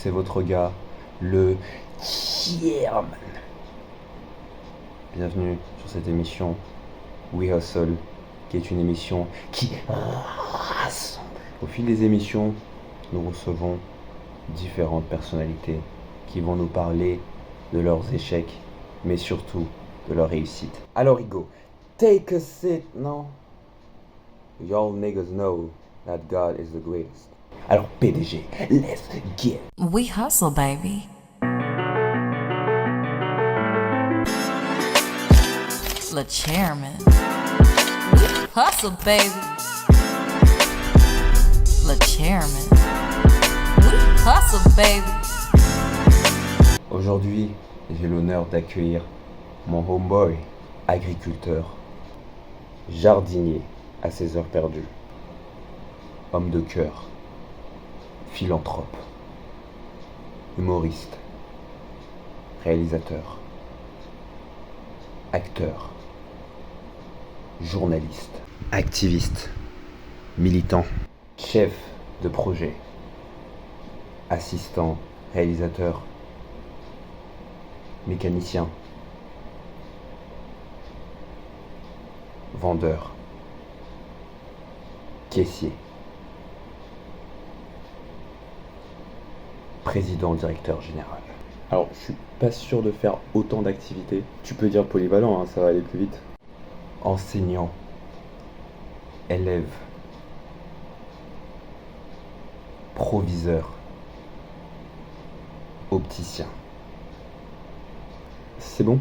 c'est votre gars, le Chairman. Bienvenue sur cette émission We Hustle, qui est une émission qui rassemble. Au fil des émissions, nous recevons différentes personnalités qui vont nous parler de leurs échecs, mais surtout de leurs réussites. Alors Hugo, take a seat, non? Y'all niggas know that God is the greatest. Alors PDG, let's get. We hustle, baby. Le chairman. We hustle, baby. Le chairman. We hustle, baby. Aujourd'hui, j'ai l'honneur d'accueillir mon homeboy, agriculteur, jardinier à ses heures perdues, homme de cœur, philanthrope, humoriste, réalisateur, acteur, journaliste, activiste, militant, chef de projet, assistant, réalisateur, mécanicien, vendeur, caissier, président directeur général. Alors, je suis pas sûr de faire autant d'activités. Tu peux dire polyvalent, hein, ça va aller plus vite. Enseignant, élève, proviseur, opticien, C'est bon?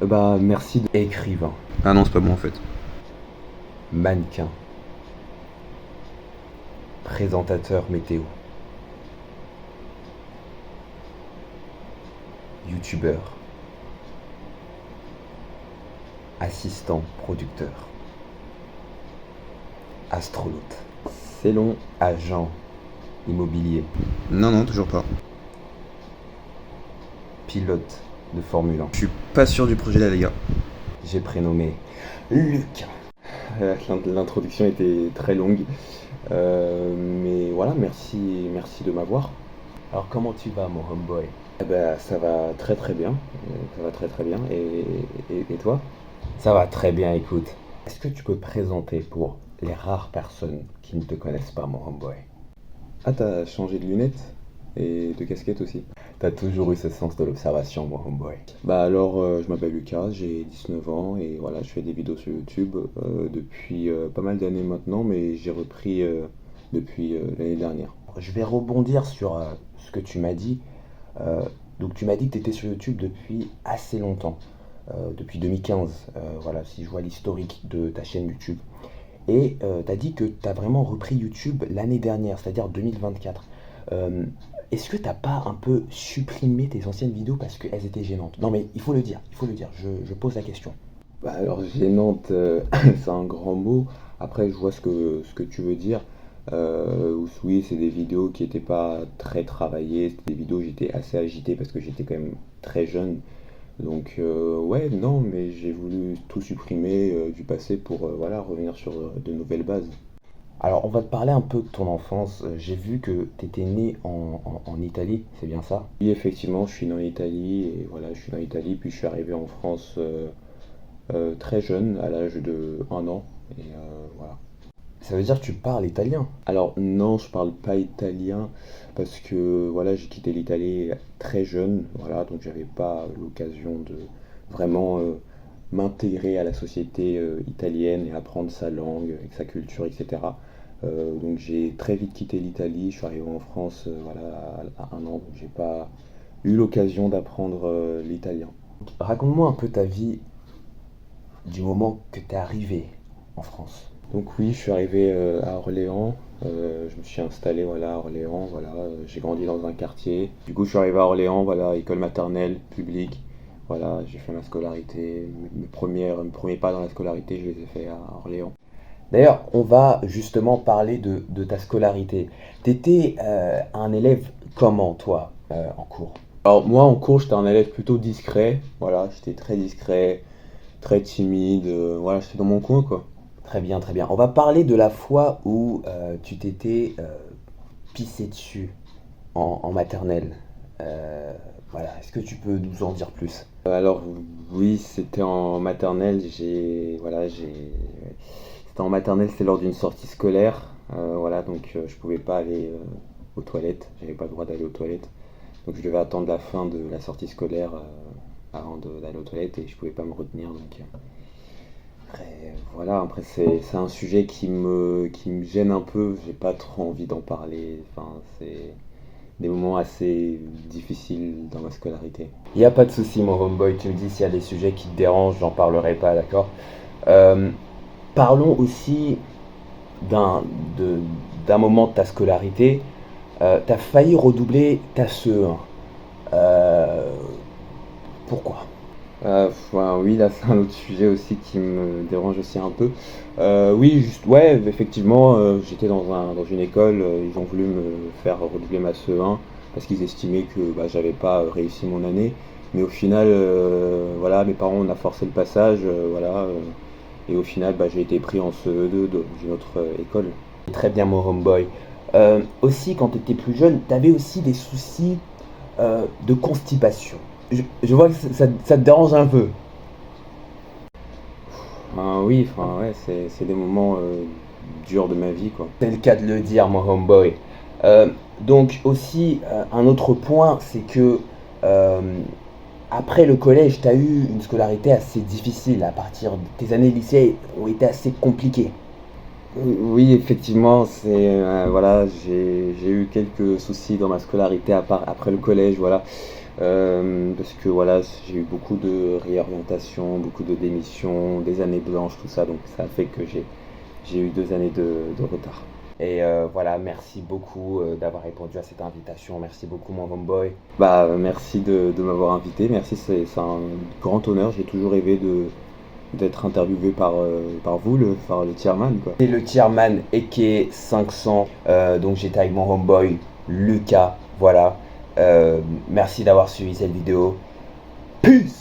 Bah, merci. écrivain, Ah non, c'est pas bon en fait. mannequin, présentateur météo, youtubeur, assistant producteur, astronaute, C'est long. agent immobilier, Non, toujours pas. pilote de Formule 1. Je suis pas sûr du projet là, les gars. J'ai prénommé Lucas. L'introduction était très longue. Mais voilà, merci de m'avoir. Alors comment tu vas mon homeboy? Eh ben, ça va très très bien. Ça va très très bien. Et toi? Ça va très bien, écoute. Est-ce que tu peux te présenter pour les rares personnes qui ne te connaissent pas mon homeboy? Ah, t'as changé de lunettes? Et de casquette aussi? T'as toujours eu ce sens de l'observation mon homeboy. Bah alors, je m'appelle Lucas, j'ai 19 ans et voilà, je fais des vidéos sur YouTube depuis pas mal d'années maintenant, mais j'ai repris depuis l'année dernière. Je vais rebondir sur ce que tu m'as dit. Donc tu m'as dit que tu étais sur YouTube depuis assez longtemps, depuis 2015, voilà, si je vois l'historique de ta chaîne YouTube. Et tu as dit que tu as vraiment repris YouTube l'année dernière, c'est-à-dire 2024. Est-ce que t'as pas un peu supprimé tes anciennes vidéos parce qu'elles étaient gênantes? Non mais il faut le dire, je pose la question. Bah alors, gênante, c'est un grand mot. Après, je vois ce que tu veux dire. Oui, c'est des vidéos qui n'étaient pas très travaillées, c'était des vidéos où j'étais assez agité parce que j'étais quand même très jeune. Donc, ouais, non, mais j'ai voulu tout supprimer du passé pour voilà, revenir sur de nouvelles bases. Alors on va te parler un peu de ton enfance. J'ai vu que tu étais né en Italie, c'est bien ça? Oui, effectivement, je suis né en Italie et voilà, je suis né en Italie, puis je suis arrivé en France très jeune, à l'âge de 1 an, et voilà. Ça veut dire que tu parles italien? Alors non, je parle pas italien parce que voilà, j'ai quitté l'Italie très jeune, voilà, donc j'avais pas l'occasion de vraiment m'intégrer à la société italienne et apprendre sa langue, avec sa culture, etc. Donc j'ai très vite quitté l'Italie, je suis arrivé en France voilà, à 1 an, donc j'ai pas eu l'occasion d'apprendre l'italien. Raconte-moi un peu ta vie du moment que tu es arrivé en France. Donc oui, je suis arrivé à Orléans, je me suis installé voilà, à Orléans, voilà, j'ai grandi dans un quartier. Du coup, je suis arrivé à Orléans, voilà, école maternelle, publique, voilà, j'ai fait ma scolarité, mes premiers pas dans la scolarité, je les ai fait à Orléans. D'ailleurs, on va justement parler de ta scolarité. T'étais un élève comment, toi, en cours? Alors moi, en cours, j'étais un élève plutôt discret, voilà, j'étais très discret, très timide, voilà, j'étais dans mon coin, quoi. Très bien, très bien. On va parler de la fois où tu t'étais pissé dessus en maternelle. Voilà, est-ce que tu peux nous en dire plus? Alors oui, c'était en maternelle, c'était en maternelle, c'était lors d'une sortie scolaire, voilà, donc je pouvais pas aller aux toilettes, j'avais pas le droit d'aller aux toilettes, donc je devais attendre la fin de la sortie scolaire d'aller aux toilettes et je pouvais pas me retenir, donc après, voilà, après c'est un sujet qui me gêne un peu, j'ai pas trop envie d'en parler, enfin c'est des moments assez difficiles dans ma scolarité. Il n'y a pas de souci, mon homeboy, tu me dis s'il y a des sujets qui te dérangent, j'en parlerai pas, d'accord? Euh, Parlons aussi d'un d'un moment de ta scolarité. Tu as failli redoubler ta CE1. Euh, Pourquoi? Oui, là c'est un autre sujet aussi qui me dérange aussi un peu. Oui, juste, ouais, effectivement, j'étais dans une école, ils ont voulu me faire redoubler ma CE1 parce qu'ils estimaient que bah, j'avais pas réussi mon année. Mais au final, voilà, mes parents on a forcé le passage, voilà, et au final, bah, j'ai été pris en CE2 dans une autre école. Très bien, mon homeboy. Aussi, quand tu étais plus jeune, tu avais aussi des soucis de constipation. Je vois que ça te dérange un peu. Oui, enfin, ouais, c'est des moments durs de ma vie, quoi. C'est le cas de le dire, mon homeboy. Donc aussi, un autre point, c'est que euh, après le collège, tu as eu une scolarité assez difficile. À partir de tes années lycée ont été assez compliquées. Oui, effectivement, voilà, j'ai eu quelques soucis dans ma scolarité après le collège, voilà. Parce que voilà, j'ai eu beaucoup de réorientation, beaucoup de démissions, des années blanches, tout ça, donc ça a fait que j'ai eu 2 années de retard. Et voilà, merci beaucoup d'avoir répondu à cette invitation. Merci beaucoup, mon homeboy. Bah, merci de m'avoir invité, merci, c'est un grand honneur, j'ai toujours rêvé d'être interviewé par vous, par le chairman, quoi. C'est le chairman Eke 500. Donc j'étais avec mon homeboy Lucas. Voilà. Merci d'avoir suivi cette vidéo. Peace!